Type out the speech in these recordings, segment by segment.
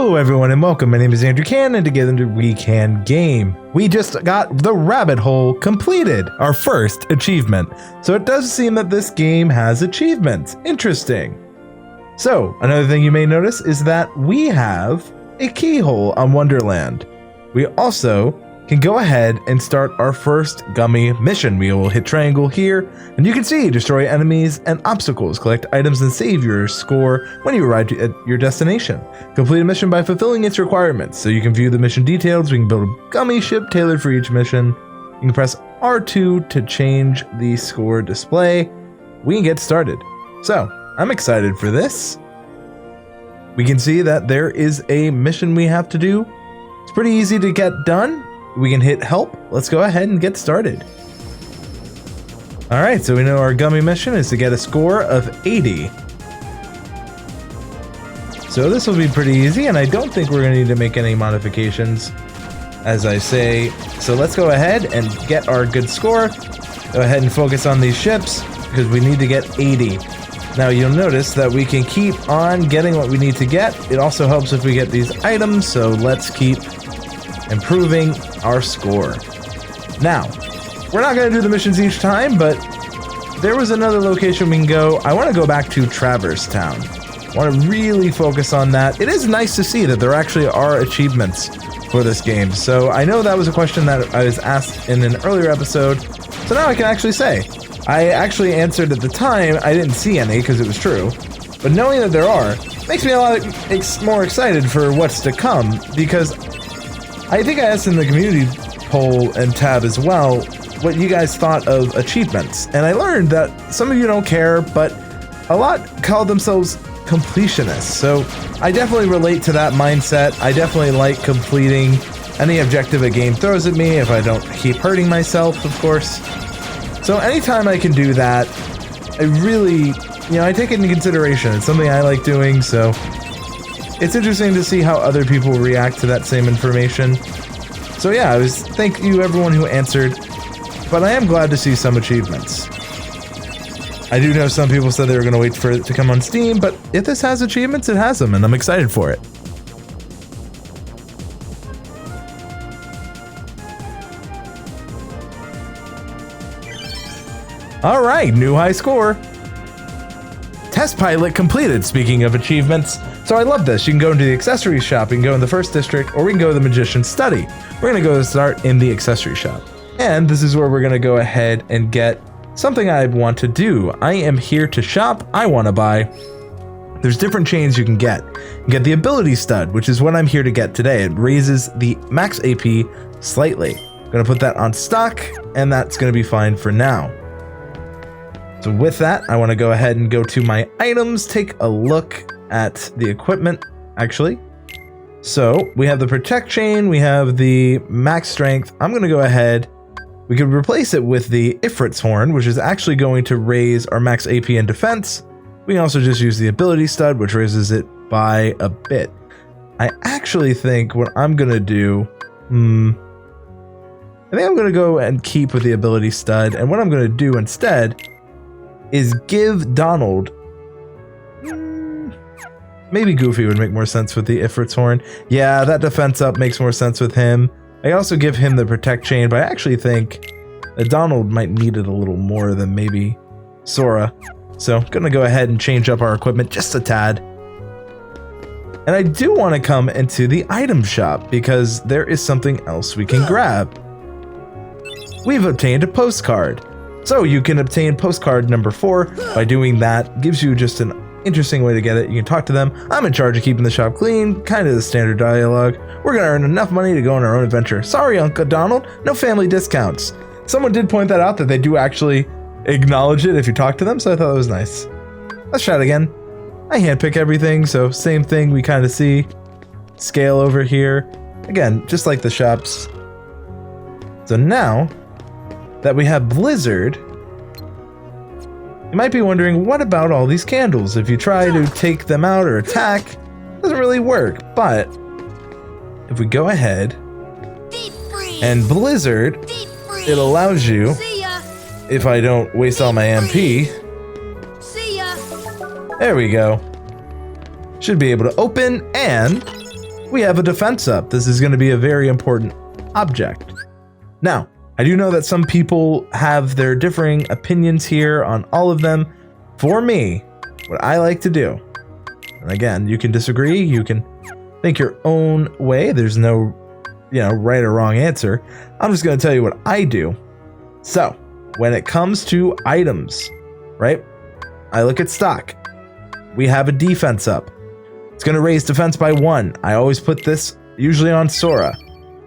Hello everyone and welcome. My name is Andrew Can and together WeKanGame. We just got the rabbit hole completed, our first achievement. So it does seem that this game has achievements. Interesting. So another thing you may notice is that we have a keyhole on Wonderland. We also can go ahead and start our first Gummy mission. We will hit triangle here, and you can see destroy enemies and obstacles, collect items, and save your score when you arrive at your destination. Complete a mission by fulfilling its requirements. So you can view the mission details. We can build a Gummy ship tailored for each mission. You can press R2 to change the score display. We can get started. So I'm excited for this. We can see that there is a mission we have to do. It's pretty easy to get done. We can hit help. Let's go ahead and get started. All right, so we know our Gummy mission is to get a score of 80. So this will be pretty easy, and I don't think we're gonna need to make any modifications, as I say. So let's go ahead and get our good score. Go ahead and focus on these ships, because we need to get 80. Now you'll notice that we can keep on getting what we need to get. It also helps if we get these items, so let's keep improving our score. Now, we're not going to do the missions each time, but there was another location we can go. I want to go back to Traverse Town. I want to really focus on that. It is nice to see that there actually are achievements for this game. So I know that was a question that I was asked in an earlier episode. So now I can actually say, I actually answered at the time. I didn't see any because it was true. But knowing that there are makes me a lot more excited for what's to come, because I think I asked in the community poll and tab as well what you guys thought of achievements, and I learned that some of you don't care, but a lot call themselves completionists. So I definitely relate to that mindset. I definitely like completing any objective a game throws at me if I don't keep hurting myself, of course. So anytime I can do that, I really, I take it into consideration. It's something I like doing, so it's interesting to see how other people react to that same information. So yeah, thank you everyone who answered, but I am glad to see some achievements. I do know some people said they were going to wait for it to come on Steam, but if this has achievements, it has them, and I'm excited for it. All right, new high score. Test pilot completed, speaking of achievements. So I love this. You can go into the accessories shop, you can go in the first district, or we can go to the magician's study. We're gonna go start in the accessory shop. And this is where we're gonna go ahead and get something I want to do. I am here to shop, I wanna buy. There's different chains you can get. You can get the ability stud, which is what I'm here to get today. It raises the max AP slightly. I'm gonna put that on stock, and that's gonna be fine for now. So with that, I wanna go ahead and go to my items, take a look at the equipment, actually. So we have the protect chain, we have the max strength. I'm gonna go ahead, we could replace it with the Ifrit's horn, which is actually going to raise our max AP and defense. We can also just use the ability stud, which raises it by a bit. I actually think what I'm gonna do, I think I'm gonna go and keep with the ability stud, and what I'm gonna do instead is give Donald, maybe Goofy would make more sense with the Ifrit's horn. Yeah, that defense up makes more sense with him. I also give him the protect chain, but I actually think that Donald might need it a little more than maybe Sora. So I'm gonna go ahead and change up our equipment just a tad. And I do want to come into the item shop because there is something else we can grab. We've obtained a postcard. So you can obtain postcard number 4 by doing that. Gives you just an interesting way to get it. You can talk to them. I'm in charge of keeping the shop clean, kind of the standard dialogue. We're gonna earn enough money to go on our own adventure. Sorry, Uncle Donald, no family discounts. Someone did point that out, that they do actually acknowledge it if you talk to them, so I thought that was nice. Let's try it again. I handpick everything, so same thing we kind of see. Scale over here. Again, just like the shops. So now that we have Blizzard, you might be wondering, what about all these candles? If you try to take them out or attack, it doesn't really work. But if we go ahead and Blizzard, it allows you, if I don't waste all my MP, there we go. Should be able to open, and we have a defense up. This is going to be a very important object. Now, I do know that some people have their differing opinions here on all of them. For me, what I like to do, and again, you can disagree, you can think your own way. There's no, right or wrong answer. I'm just going to tell you what I do. So, when it comes to items, right? I look at stock. We have a defense up. It's going to raise defense by 1. I always put this usually on Sora.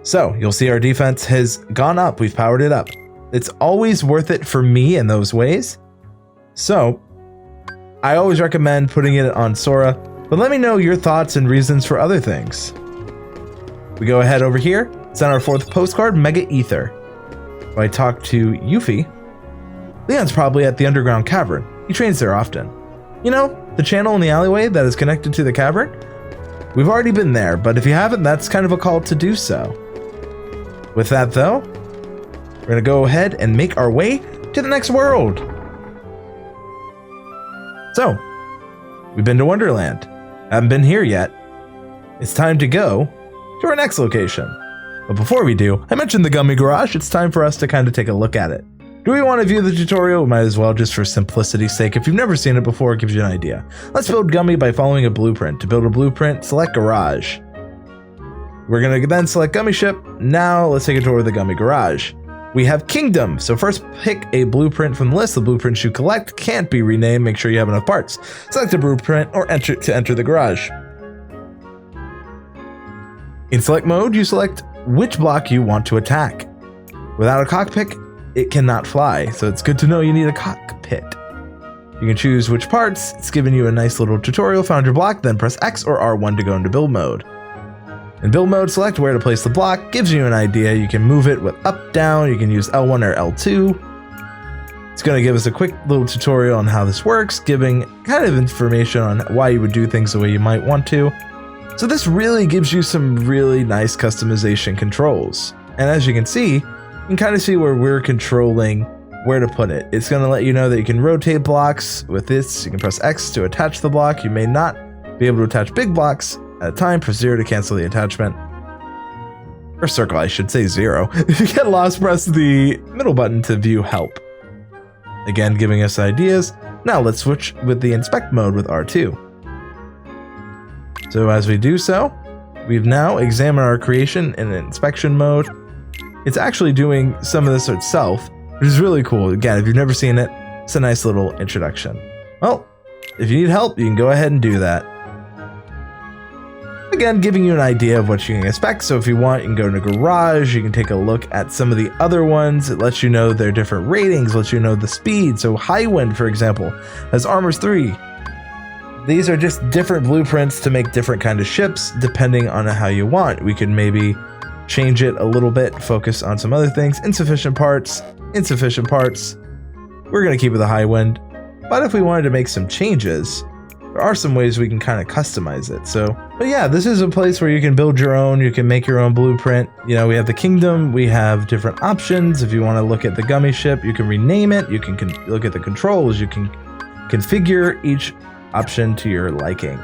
So you'll see our defense has gone up. We've powered it up. It's always worth it for me in those ways. So I always recommend putting it on Sora, but let me know your thoughts and reasons for other things. We go ahead over here. It's on our 4th postcard, Mega Ether. If I talk to Yuffie, Leon's probably at the underground cavern. He trains there often. The channel in the alleyway that is connected to the cavern? We've already been there, but if you haven't, that's kind of a call to do so. With that though, we're gonna go ahead and make our way to the next world. So, we've been to Wonderland. Haven't been here yet. It's time to go to our next location. But before we do, I mentioned the Gummy Garage. It's time for us to kind of take a look at it. Do we want to view the tutorial? We might as well, just for simplicity's sake. If you've never seen it before, it gives you an idea. Let's build Gummy by following a blueprint. To build a blueprint, select Garage. We're going to then select Gummy Ship. Now let's take a tour of the Gummy Garage. We have Kingdom. So first pick a blueprint from the list. The blueprints you collect can't be renamed. Make sure you have enough parts. Select a blueprint or enter the garage. In select mode, you select which block you want to attack. Without a cockpit, it cannot fly, so it's good to know you need a cockpit. You can choose which parts. It's giving you a nice little tutorial. Found your block, then press X or R1 to go into build mode. In build mode, select where to place the block. Gives you an idea. You can move it with up, down. You can use L1 or L2. It's going to give us a quick little tutorial on how this works, giving kind of information on why you would do things the way you might want to. So this really gives you some really nice customization controls. And as you can see, you can kind of see where we're controlling where to put it. It's going to let you know that you can rotate blocks with this. You can press X to attach the block. You may not be able to attach big blocks at a time. Press 0 to cancel the attachment. Or circle, I should say 0. If you get lost, press the middle button to view help. Again, giving us ideas. Now let's switch with the inspect mode with R2. So as we do so, we've now examined our creation in inspection mode. It's actually doing some of this itself, which is really cool. Again, if you've never seen it, it's a nice little introduction. Well, if you need help, you can go ahead and do that. Again, giving you an idea of what you can expect. So if you want, you can go to Garage, you can take a look at some of the other ones. It lets you know their different ratings, lets you know the speed. So High Wind, for example, has Armors 3. These are just different blueprints to make different kind of ships depending on how you want. We could maybe change it a little bit, focus on some other things. Insufficient parts. We're going to keep it the High Wind. But if we wanted to make some changes, there are some ways we can kind of customize it. But yeah, this is a place where you can build your own, you can make your own blueprint. We have the Kingdom, we have different options. If you want to look at the Gummy Ship, you can rename it. You can look at the controls. You can configure each option to your liking.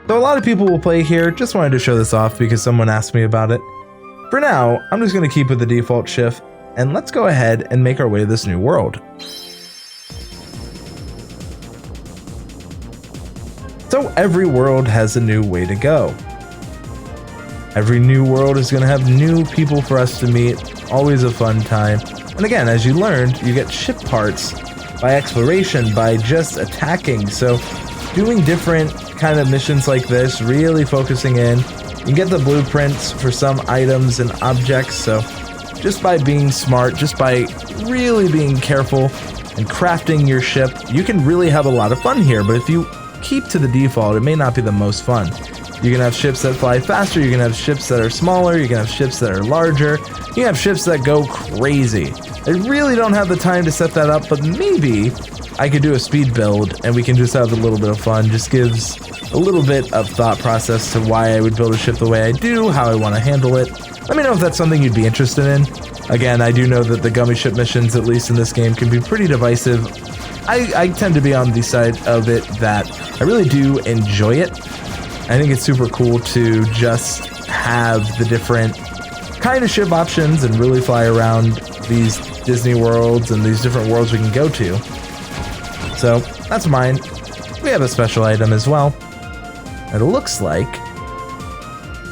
So a lot of people will play here. Just wanted to show this off because someone asked me about it. For now, I'm just going to keep with the default shift, and let's go ahead and make our way to this new world. So every world has a new way to go. Every new world is going to have new people for us to meet. Always a fun time. And again, as you learned, you get ship parts by exploration, by just attacking. So doing different kind of missions like this, really focusing in. You can get the blueprints for some items and objects. So just by being smart, just by really being careful and crafting your ship, you can really have a lot of fun here. But if you keep to the default, it may not be the most fun. You can have ships that fly faster, you can have ships that are smaller, you can have ships that are larger, you can have ships that go crazy. I really don't have the time to set that up, but maybe I could do a speed build and we can just have a little bit of fun. Just gives a little bit of thought process to why I would build a ship the way I do, how I want to handle it. Let me know if that's something you'd be interested in. Again, I do know that the Gummy Ship missions, at least in this game, can be pretty divisive. I tend to be on the side of it that I really do enjoy it. I think it's super cool to just have the different kind of ship options and really fly around these Disney worlds and these different worlds we can go to. So that's mine. We have a special item as well. It looks like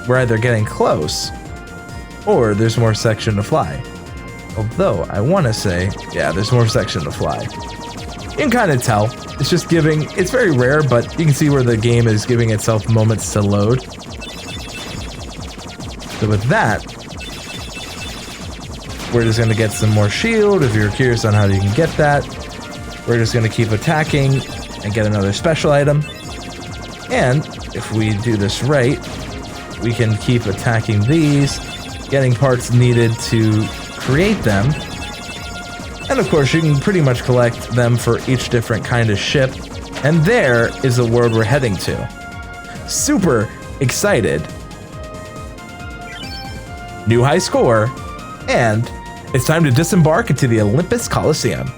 we're either getting close or there's more section to fly. Although I want to say, yeah, there's more section to fly. You can kind of tell. It's just giving, it's very rare, but you can see where the game is giving itself moments to load. So with that, we're just going to get some more shield. If you're curious on how you can get that, we're just going to keep attacking and get another special item. And if we do this right, we can keep attacking these, getting parts needed to create them. And of course, you can pretty much collect them for each different kind of ship. And there is the world we're heading to. Super excited. New high score. And it's time to disembark into the Olympus Coliseum.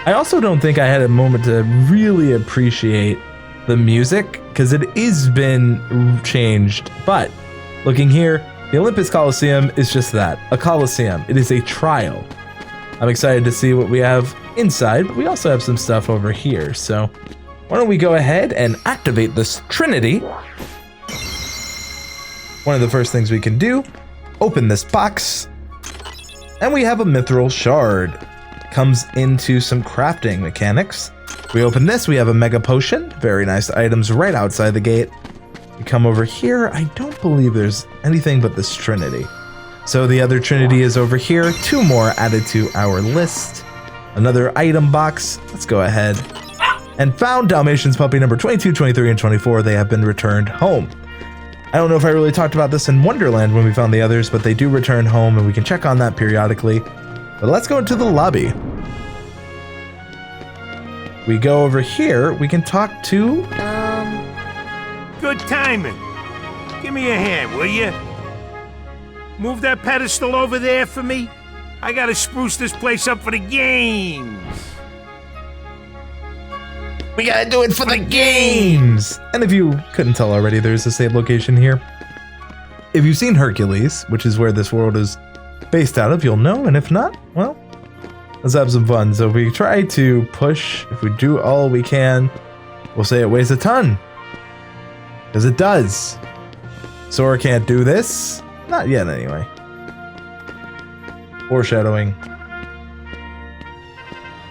I also don't think I had a moment to really appreciate the music because it is been changed. But looking here, the Olympus Coliseum is just that, a Coliseum. It is a trial. I'm excited to see what we have inside, but we also have some stuff over here. So why don't we go ahead and activate this Trinity. One of the first things we can do, open this box, and we have a mithril shard. Comes into some crafting mechanics. We open this, we have a mega potion. Very nice items right outside the gate. We come over here, I don't believe there's anything but this Trinity. So the other Trinity is over here. 2 more added to our list. Another item box. Let's go ahead. And found Dalmatian's puppy number 22, 23, and 24. They have been returned home. I don't know if I really talked about this in Wonderland when we found the others, but they do return home and we can check on that periodically. But let's go into the lobby. We go over here, we can talk to... Good timing. Give me a hand, will you? Move that pedestal over there for me. I gotta spruce this place up for the games. We gotta do it for the games! And if you couldn't tell already, there's a save location here. If you've seen Hercules, which is where this world is based out of, you'll know, and if not, well, let's have some fun. So if we try to push, if we do all we can, we'll say it weighs a ton. Because it does. Sora can't do this. Not yet, anyway. Foreshadowing.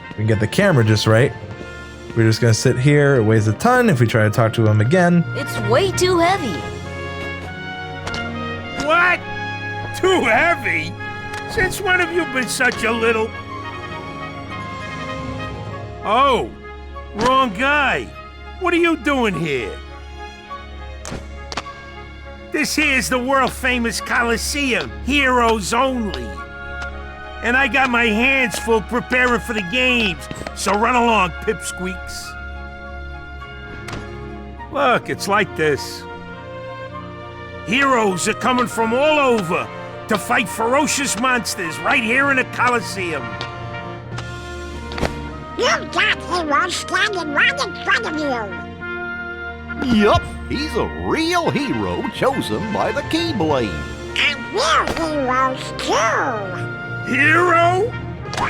We can get the camera just right. We're just gonna sit here, it weighs a ton. If we try to talk to him again. It's way too heavy. What? Too heavy? Since when have you been such a little... Oh, wrong guy. What are you doing here? This here's the world-famous Coliseum, heroes only. And I got my hands full preparing for the games, so run along, pipsqueaks. Look, it's like this. Heroes are coming from all over to fight ferocious monsters right here in the Coliseum. You've got heroes standing right in front of you. Yup, he's a real hero chosen by the Keyblade. And we're heroes too. Hero?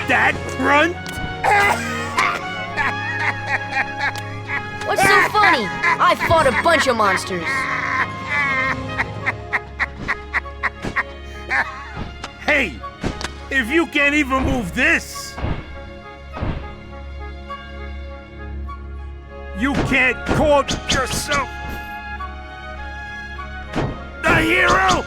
That grunt? What's so funny? I fought a bunch of monsters. Hey, if you can't even move this, you can't call yourself the hero!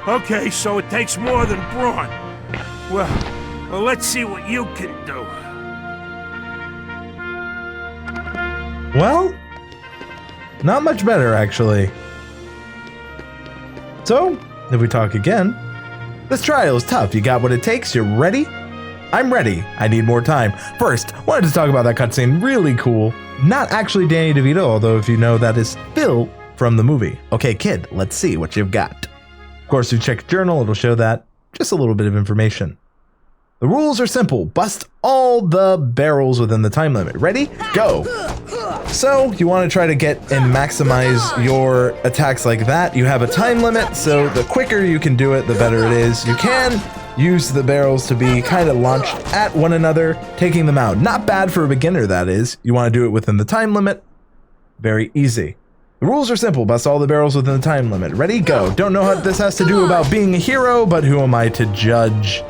Okay, so it takes more than brawn. Well, let's see what you can do. Well, not much better, actually. So, if we talk again, this trial is tough. You got what it takes? You're ready? I'm ready. I need more time. First, wanted to talk about that cutscene. Really cool. Not actually Danny DeVito, although if you know, that is Phil from the movie. Okay, kid, let's see what you've got. Of course, if you check journal, it'll show that. Just a little bit of information. The rules are simple. Bust all the barrels within the time limit. Ready? Go. So you want to try to get and maximize your attacks like that. You have a time limit, so the quicker you can do it, the better it is. You can use the barrels to be kind of launched at one another, taking them out. Not bad for a beginner, that is. You want to do it within the time limit. Very easy. The rules are simple. Bust all the barrels within the time limit. Ready? Go. Don't know what this has to do about being a hero, but who am I to judge?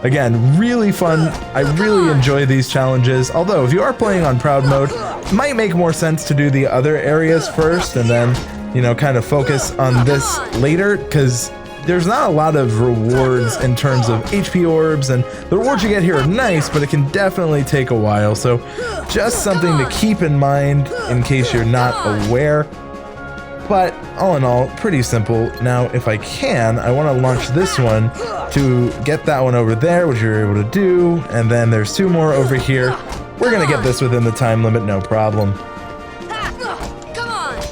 Again, really fun. I really enjoy these challenges. Although, if you are playing on Proud Mode, it might make more sense to do the other areas first and then, you know, kind of focus on this later, because there's not a lot of rewards in terms of HP orbs, and the rewards you get here are nice, but it can definitely take a while. So just something to keep in mind in case you're not aware. But all in all, pretty simple. Now, if I can, I want to launch this one to get that one over there, which you're able to do. And then there's two more over here. We're going to get this within the time limit, no problem.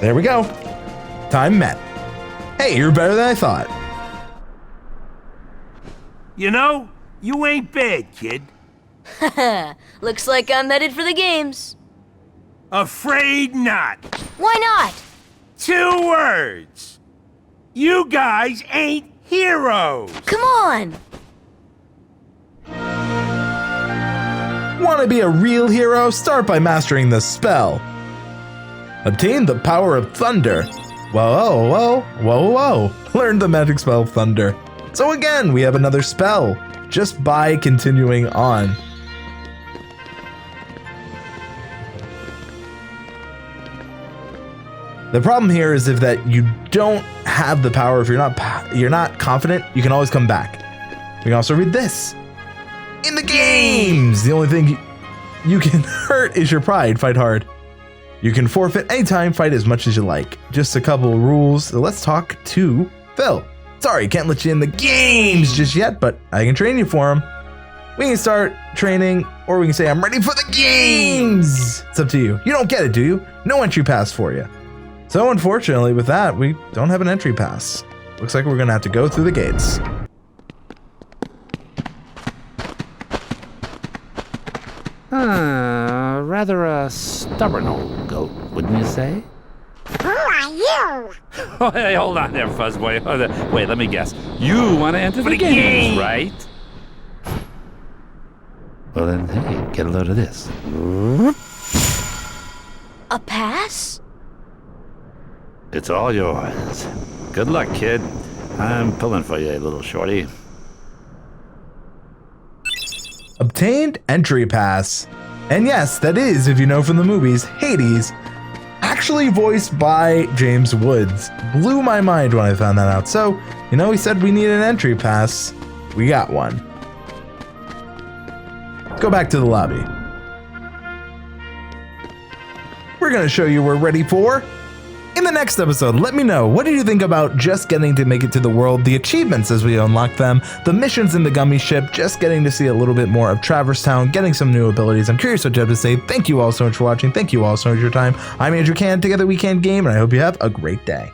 There we go. Time met. Hey, you're better than I thought. You know, you ain't bad, kid. Looks like I'm headed for the games. Afraid not. Why not? 2 words. You guys ain't heroes. Come on. Want to be a real hero? Start by mastering the spell. Obtain the power of thunder. Whoa, whoa, whoa, whoa. Learn the magic spell Thunder. So again, we have another spell just by continuing on. The problem here is if that you don't have the power, if you're not confident, you can always come back. You can also read this. In the games, the only thing you can hurt is your pride. Fight hard. You can forfeit anytime, fight as much as you like. Just a couple of rules. So let's talk to Phil. Sorry, can't let you in the games just yet, but I can train you for them. We can start training, or we can say, I'm ready for the games. It's up to you. You don't get it, do you? No entry pass for you. So unfortunately with that, we don't have an entry pass. Looks like we're gonna have to go through the gates. Rather a stubborn old goat, wouldn't you say? Who are you? Oh, hey, hold on there, Fuzzboy. Wait, let me guess. You want to enter the games, right? Well then, hey, get a load of this. A pass? It's all yours. Good luck, kid. I'm pulling for you, little shorty. Obtained entry pass. And yes, that is, if you know from the movies, Hades, actually voiced by James Woods. Blew my mind when I found that out. So, you know, he said we need an entry pass. We got one. Go back to the lobby. We're gonna show you we're ready for. In the next episode, let me know, what did you think about just getting to make it to the world, the achievements as we unlock them, the missions in the Gummy ship, just getting to see a little bit more of Traverse Town, getting some new abilities. I'm curious what you have to say. Thank you all so much for watching. Thank you all so much for your time. I'm Andrew Can, together we can game, and I hope you have a great day.